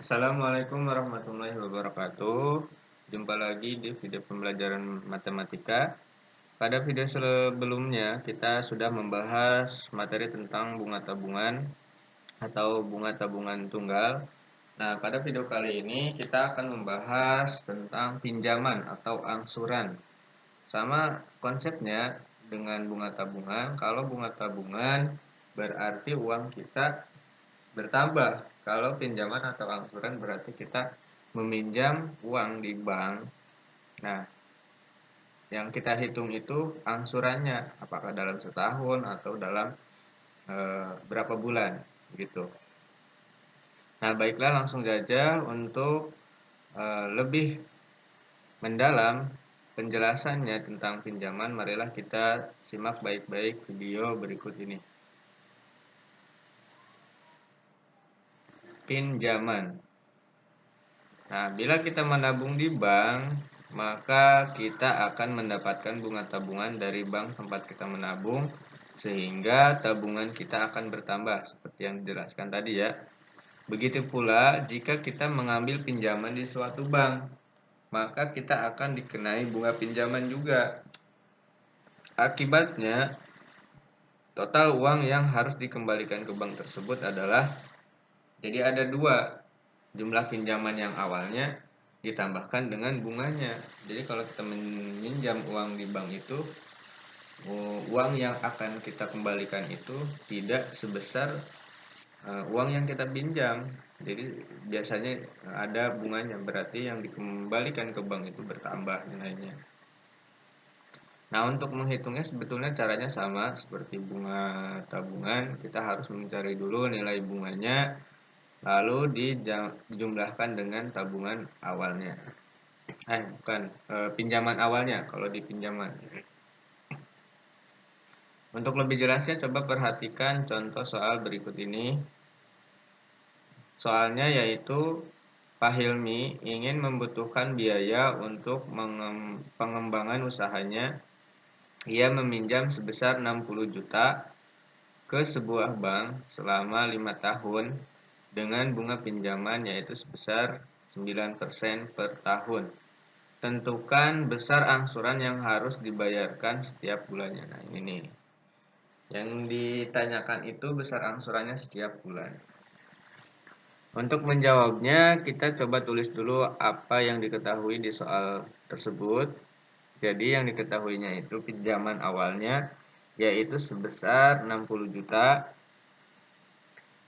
Assalamualaikum warahmatullahi wabarakatuh. Jumpa lagi di video pembelajaran matematika. Pada video sebelumnya, kita sudah membahas materi tentang bunga tabungan atau bunga tabungan tunggal. Nah, pada video kali ini kita akan membahas tentang pinjaman atau angsuran. Sama konsepnya dengan bunga tabungan. Kalau bunga tabungan berarti uang kita bertambah. Kalau pinjaman atau angsuran berarti kita meminjam uang di bank. Nah, yang kita hitung itu angsurannya, apakah dalam setahun atau dalam berapa bulan, gitu. Nah, baiklah langsung saja untuk lebih mendalam penjelasannya tentang pinjaman, marilah kita simak baik-baik video berikut ini. Pinjaman. Nah, bila kita menabung di bank, maka kita akan mendapatkan bunga tabungan dari bank tempat kita menabung, sehingga tabungan kita akan bertambah, seperti yang dijelaskan tadi ya. Begitu pula jika kita mengambil pinjaman di suatu bank, maka kita akan dikenai bunga pinjaman juga. Akibatnya, total uang yang harus dikembalikan ke bank tersebut adalah, jadi ada dua, jumlah pinjaman yang awalnya ditambahkan dengan bunganya. Jadi kalau kita meminjam uang di bank itu, uang yang akan kita kembalikan itu tidak sebesar uang yang kita pinjam. Jadi biasanya ada bunganya, berarti yang dikembalikan ke bank itu bertambah nilainya. Nah, untuk menghitungnya sebetulnya caranya sama seperti bunga tabungan. Kita harus mencari dulu nilai bunganya, lalu dijumlahkan dengan tabungan awalnya. Bukan, pinjaman awalnya kalau di pinjaman. Untuk lebih jelasnya coba perhatikan contoh soal berikut ini. Soalnya yaitu Pak Hilmi ingin membutuhkan biaya untuk pengembangan usahanya. Ia meminjam sebesar 60 juta ke sebuah bank selama 5 tahun dengan bunga pinjaman yaitu sebesar 9% per tahun. Tentukan besar angsuran yang harus dibayarkan setiap bulannya. Nah, ini nih. Yang ditanyakan itu besar angsurannya setiap bulan. Untuk menjawabnya, kita coba tulis dulu apa yang diketahui di soal tersebut. Jadi yang diketahuinya itu pinjaman awalnya yaitu sebesar 60 juta.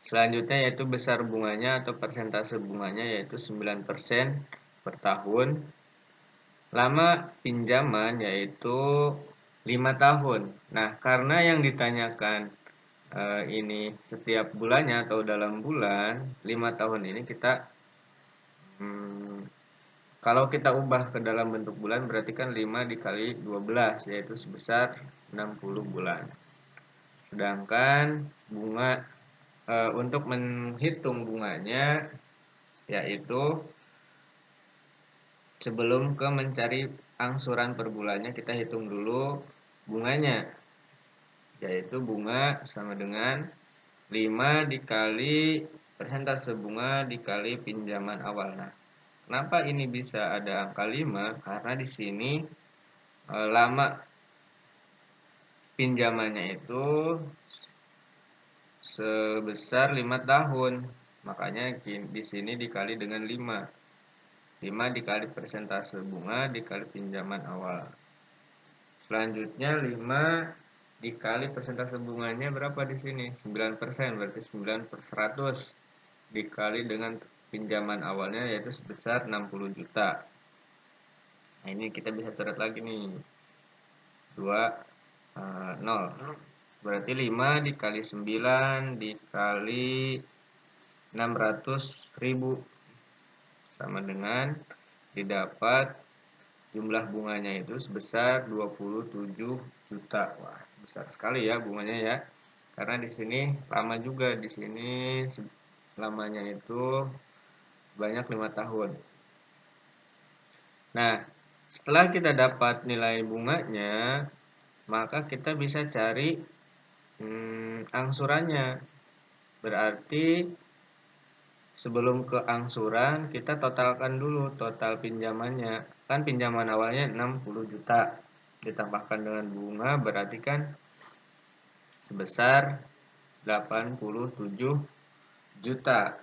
Selanjutnya yaitu besar bunganya atau persentase bunganya yaitu 9% per tahun. Lama pinjaman yaitu 5 tahun. Nah, karena yang ditanyakan ini setiap bulannya atau dalam bulan, 5 tahun ini kita kalau kita ubah ke dalam bentuk bulan berarti kan 5 dikali 12 yaitu sebesar 60 bulan. Sedangkan bunga untuk menghitung bunganya yaitu sebelum ke mencari angsuran per bulannya kita hitung dulu bunganya, yaitu bunga sama dengan 5 dikali persentase bunga dikali pinjaman awal. Nah, kenapa ini bisa ada angka 5? Karena di sini lama pinjamannya itu sebesar 5 tahun. Makanya di sini dikali dengan 5. 5 dikali persentase bunga dikali pinjaman awal. Selanjutnya 5 dikali persentase bunganya berapa di sini? 9%, berarti 9 per 100 dikali dengan pinjaman awalnya yaitu sebesar 60 juta. Nah, ini kita bisa coret lagi nih. 0. Berarti 5 dikali 9 dikali 600.000 sama dengan didapat jumlah bunganya itu sebesar 27 juta. Wah, besar sekali ya bunganya ya. Karena di sini lama juga, di sini lamanya itu sebanyak 5 tahun. Nah, setelah kita dapat nilai bunganya, maka kita bisa cari angsurannya. Berarti sebelum ke angsuran kita totalkan dulu total pinjamannya. Kan pinjaman awalnya 60 juta. Ditambahkan dengan bunga berarti kan sebesar 87 juta.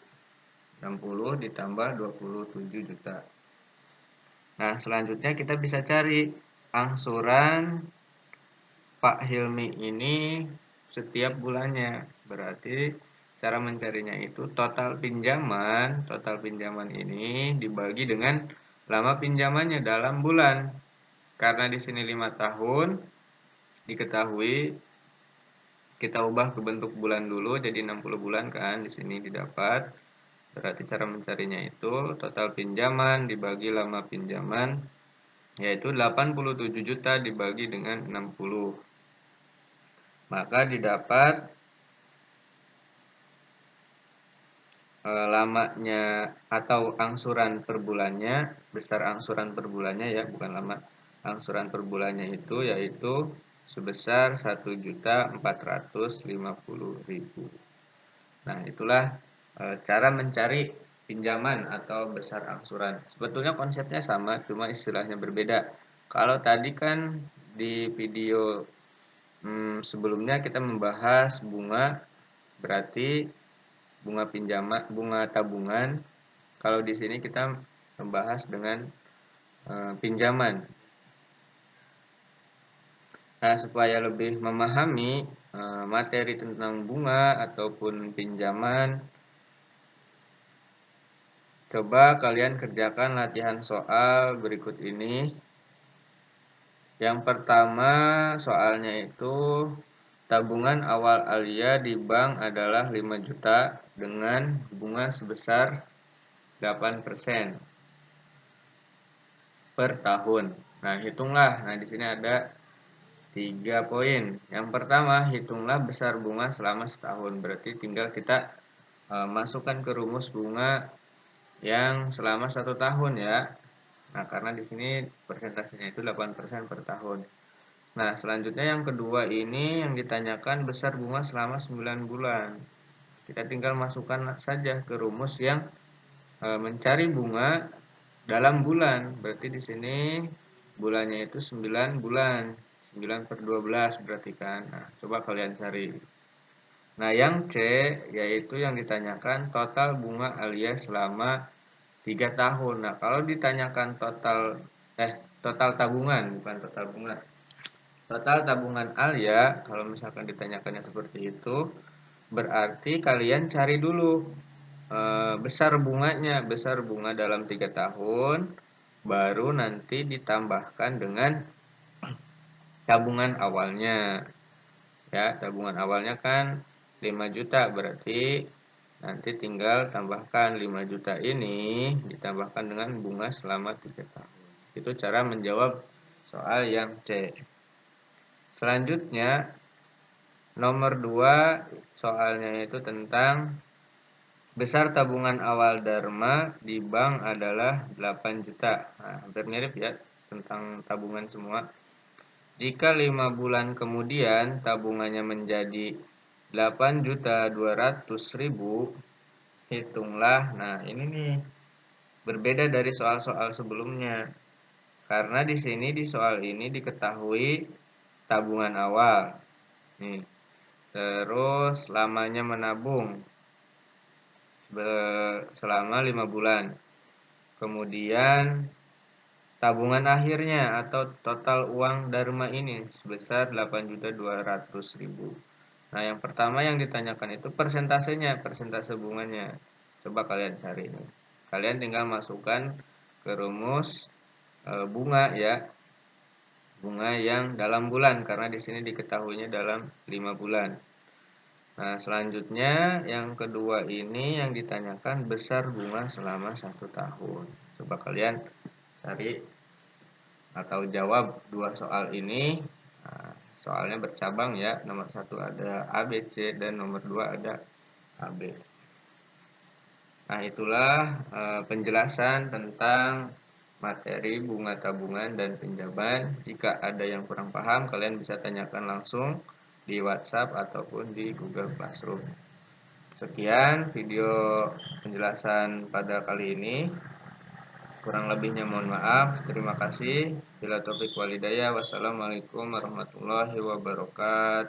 60 ditambah 27 juta. Nah, selanjutnya kita bisa cari angsuran Pak Hilmi ini setiap bulannya. Berarti cara mencarinya itu total pinjaman ini dibagi dengan lama pinjamannya dalam bulan. Karena di sini 5 tahun, diketahui kita ubah ke bentuk bulan dulu jadi 60 bulan kan di sini didapat. Berarti cara mencarinya itu total pinjaman dibagi lama pinjaman yaitu 87 juta dibagi dengan 60. Maka didapat lamanya atau angsuran per bulannya, besar angsuran per bulannya ya, bukan lama. Angsuran per bulannya itu yaitu sebesar 1.450.000. Nah, itulah cara mencari pinjaman atau besar angsuran. Sebetulnya konsepnya sama, cuma istilahnya berbeda. Kalau tadi kan di video sebelumnya kita membahas bunga, berarti bunga pinjaman, bunga tabungan. Kalau di sini kita membahas dengan pinjaman. Nah, supaya lebih memahami materi tentang bunga ataupun pinjaman, coba kalian kerjakan latihan soal berikut ini. Yang pertama, soalnya itu tabungan awal Alia di bank adalah 5 juta dengan bunga sebesar 8% per tahun. Nah, hitunglah. Nah, di sini ada 3 poin. Yang pertama, hitunglah besar bunga selama setahun. Berarti tinggal kita masukkan ke rumus bunga yang selama 1 tahun ya. Nah, karena di sini persentasenya itu 8% per tahun. Nah, selanjutnya yang kedua ini yang ditanyakan besar bunga selama 9 bulan. Kita tinggal masukkan saja ke rumus yang mencari bunga dalam bulan. Berarti di sini bulannya itu 9 bulan. 9 per 12 berarti kan. Nah, coba kalian cari. Nah, yang C yaitu yang ditanyakan total bunga alias selama 3 tahun. Nah, kalau ditanyakan total tabungan, bukan total bunga. Total tabungan Alia, kalau misalkan ditanyakannya seperti itu, berarti kalian cari dulu besar bunganya, besar bunga dalam 3 tahun, baru nanti ditambahkan dengan tabungan awalnya. Ya, tabungan awalnya kan 5 juta, berarti nanti tinggal tambahkan 5 juta ini ditambahkan dengan bunga selama 3 tahun. Itu cara menjawab soal yang C. Selanjutnya nomor 2 soalnya itu tentang besar tabungan awal Dharma di bank adalah 8 juta. Nah, hampir mirip ya tentang tabungan semua. Jika 5 bulan kemudian tabungannya menjadi 8.200.000, hitunglah. Nah, ini nih berbeda dari soal-soal sebelumnya. Karena di sini di soal ini diketahui tabungan awal. Nih. Terus lamanya menabung selama 5 bulan. Kemudian tabungan akhirnya atau total uang Dharma ini sebesar 8.200.000. Nah, yang pertama yang ditanyakan itu persentasenya, persentase bunganya. Coba kalian cari ini. Kalian tinggal masukkan ke rumus bunga ya. Bunga yang dalam bulan karena di sini diketahuinya dalam 5 bulan. Nah, selanjutnya yang kedua ini yang ditanyakan besar bunga selama 1 tahun. Coba kalian cari atau jawab 2 soal ini. Nah, soalnya bercabang ya. Nomor 1 ada A, B, C dan nomor 2 ada A, B. Nah, itulah penjelasan tentang materi bunga tabungan dan pinjaman. Jika ada yang kurang paham, kalian bisa tanyakan langsung di WhatsApp ataupun di Google Classroom. Sekian video penjelasan pada kali ini. Kurang lebihnya mohon maaf. Terima kasih. Bila taufik walhidayah. Wassalamualaikum warahmatullahi wabarakatuh.